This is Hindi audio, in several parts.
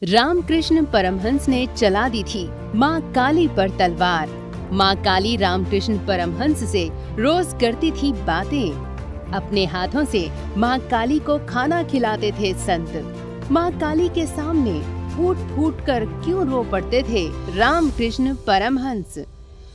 रामकृष्ण परमहंस ने चला दी थी माँ काली पर तलवार। माँ काली रामकृष्ण परमहंस से रोज करती थी बातें। अपने हाथों से माँ काली को खाना खिलाते थे संत। माँ काली के सामने फूट फूट कर क्यों रो पड़ते थे रामकृष्ण परमहंस।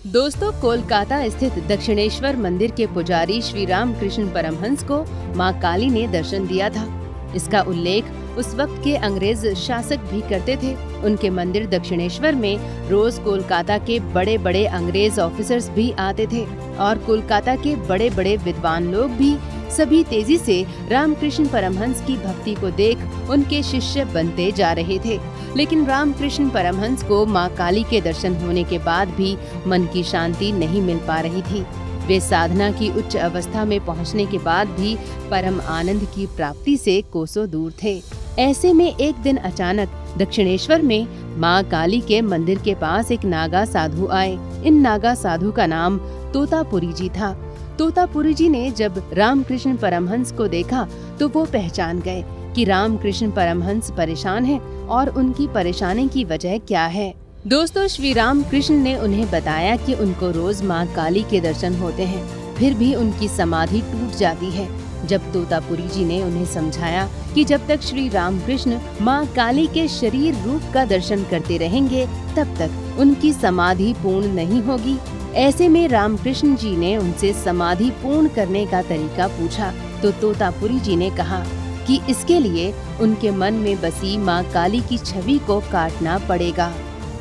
दोस्तों, कोलकाता स्थित दक्षिणेश्वर मंदिर के पुजारी श्री रामकृष्ण परमहंस को माँ काली ने दर्शन दिया था। इसका उल्लेख उस वक्त के अंग्रेज शासक भी करते थे। उनके मंदिर दक्षिणेश्वर में रोज कोलकाता के बड़े बड़े अंग्रेज ऑफिसर्स भी आते थे और कोलकाता के बड़े बड़े विद्वान लोग भी सभी तेजी से रामकृष्ण परमहंस की भक्ति को देख उनके शिष्य बनते जा रहे थे। लेकिन रामकृष्ण परमहंस को माँ काली के दर्शन होने के बाद भी मन की शांति नहीं मिल पा रही थी। वे साधना की उच्च अवस्था में पहुंचने के बाद भी परम आनंद की प्राप्ति से कोसों दूर थे। ऐसे में एक दिन अचानक दक्षिणेश्वर में माँ काली के मंदिर के पास एक नागा साधु आए। इन नागा साधु का नाम तोतापुरी जी था। तोतापुरी जी ने जब रामकृष्ण परमहंस को देखा तो वो पहचान गए कि रामकृष्ण परमहंस परेशान हैं और उनकी परेशानी की वजह क्या है। दोस्तों, श्री रामकृष्ण ने उन्हें बताया कि उनको रोज माँ काली के दर्शन होते हैं, फिर भी उनकी समाधि टूट जाती है। जब तोतापुरी जी ने उन्हें समझाया कि जब तक श्री रामकृष्ण माँ काली के शरीर रूप का दर्शन करते रहेंगे तब तक उनकी समाधि पूर्ण नहीं होगी। ऐसे में रामकृष्ण जी ने उनसे समाधि पूर्ण करने का तरीका पूछा तो तोतापुरी जी ने कहा कि इसके लिए उनके मन में बसी माँ काली की छवि को काटना पड़ेगा।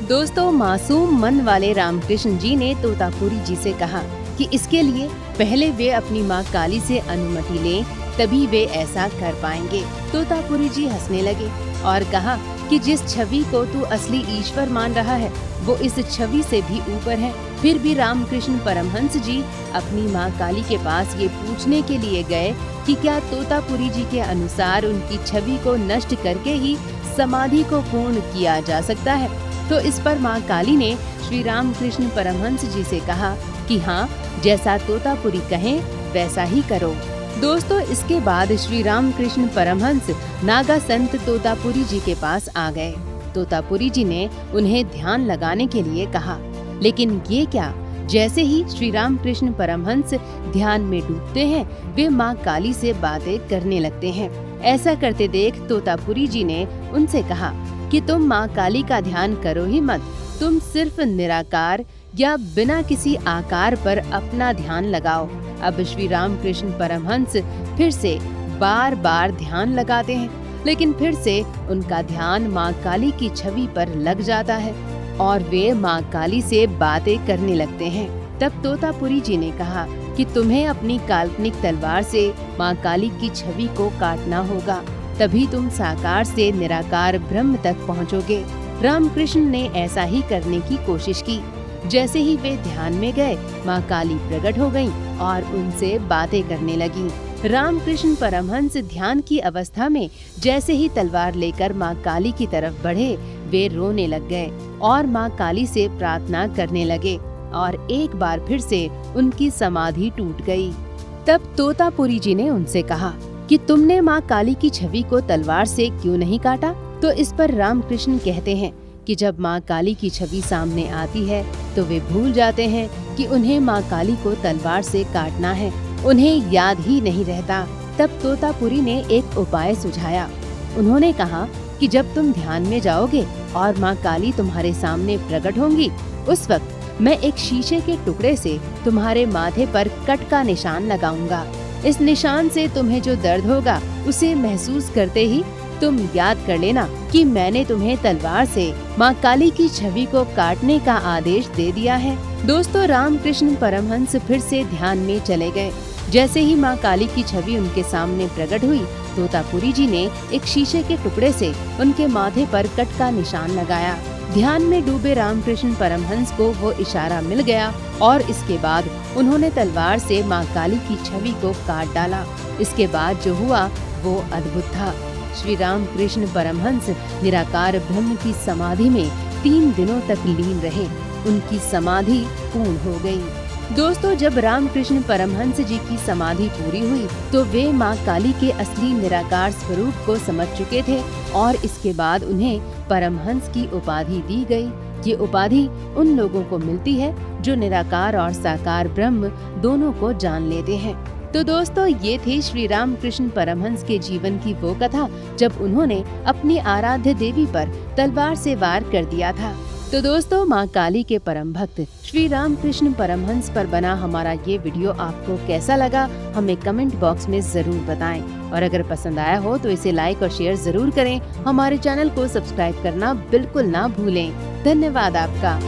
दोस्तों, मासूम मन वाले रामकृष्ण जी ने तोतापुरी जी से कहा कि इसके लिए पहले वे अपनी माँ काली से अनुमति लें, तभी वे ऐसा कर पाएंगे। तोतापुरी जी हंसने लगे और कहा कि जिस छवि को तू असली ईश्वर मान रहा है वो इस छवि से भी ऊपर है। फिर भी रामकृष्ण परमहंस जी अपनी माँ काली के पास ये पूछने के लिए गए कि क्या तोतापुरी जी के अनुसार उनकी छवि को नष्ट करके ही समाधि को पूर्ण किया जा सकता है। तो इस पर माँ काली ने श्री रामकृष्ण परमहंस जी से कहा कि हाँ, जैसा तोतापुरी कहें वैसा ही करो। दोस्तों, इसके बाद श्री रामकृष्ण परमहंस नागा संत तोतापुरी जी के पास आ गए। तोतापुरी जी ने उन्हें ध्यान लगाने के लिए कहा, लेकिन ये क्या, जैसे ही श्री रामकृष्ण परमहंस ध्यान में डूबते हैं वे माँ काली से बातें करने लगते हैं। ऐसा करते देख तोतापुरी जी ने उनसे कहा कि तुम माँ काली का ध्यान करो ही मत, तुम सिर्फ निराकार या बिना किसी आकार पर अपना ध्यान लगाओ। अब श्री रामकृष्ण परमहंस फिर से बार बार ध्यान लगाते हैं, लेकिन फिर से उनका ध्यान माँ काली की छवि पर लग जाता है और वे माँ काली से बातें करने लगते हैं। तब तोतापुरी जी ने कहा कि तुम्हें अपनी काल्पनिक तलवार से माँ काली की छवि को काटना होगा, तभी तुम साकार से निराकार ब्रह्म तक पहुँचोगे। रामकृष्ण ने ऐसा ही करने की कोशिश की। जैसे ही वे ध्यान में गए माँ काली प्रकट हो गईं और उनसे बातें करने लगी। रामकृष्ण परमहंस ध्यान की अवस्था में जैसे ही तलवार लेकर माँ काली की तरफ बढ़े वे रोने लग गए और माँ काली से प्रार्थना करने लगे और एक बार फिर से उनकी समाधि टूट गई। तब तोतापुरी जी ने उनसे कहा कि तुमने माँ काली की छवि को तलवार से क्यों नहीं काटा। तो इस पर रामकृष्ण कहते हैं कि जब माँ काली की छवि सामने आती है तो वे भूल जाते हैं कि उन्हें माँ काली को तलवार से काटना है, उन्हें याद ही नहीं रहता। तब तोतापुरी ने एक उपाय सुझाया। उन्होंने कहा कि जब तुम ध्यान में जाओगे और माँ काली तुम्हारे सामने प्रकट होंगी, उस वक्त मैं एक शीशे के टुकड़े से तुम्हारे माथे पर कट का निशान लगाऊंगा। इस निशान से तुम्हें जो दर्द होगा उसे महसूस करते ही तुम याद कर लेना कि मैंने तुम्हें तलवार से माँ काली की छवि को काटने का आदेश दे दिया है। दोस्तों, रामकृष्ण परमहंस फिर से ध्यान में चले गए। जैसे ही माँ काली की छवि उनके सामने प्रकट हुई, तोतापुरी जी ने एक शीशे के टुकड़े से उनके माथे पर कट का निशान लगाया। ध्यान में डूबे रामकृष्ण परमहंस को वो इशारा मिल गया और इसके बाद उन्होंने तलवार से माँ काली की छवि को काट डाला। इसके बाद जो हुआ वो अद्भुत था। श्री रामकृष्ण परमहंस निराकार ब्रह्म की समाधि में 3 दिनों तक लीन रहे। उनकी समाधि पूर्ण हो गई। दोस्तों, जब रामकृष्ण परमहंस जी की समाधि पूरी हुई तो वे माँ काली के असली निराकार स्वरूप को समझ चुके थे और इसके बाद उन्हें परमहंस की उपाधि दी गई। ये उपाधि उन लोगों को मिलती है जो निराकार और साकार ब्रह्म दोनों को जान लेते हैं। तो दोस्तों, ये थी श्री रामकृष्ण परमहंस के जीवन की वो कथा जब उन्होंने अपनी आराध्य देवी पर तलवार से वार कर दिया था। तो दोस्तों, माँ काली के परम भक्त श्री रामकृष्ण परमहंस पर बना हमारा ये वीडियो आपको कैसा लगा, हमें कमेंट बॉक्स में जरूर बताएं। और अगर पसंद आया हो तो इसे लाइक और शेयर जरूर करें। हमारे चैनल को सब्सक्राइब करना बिल्कुल ना भूलें। धन्यवाद आपका।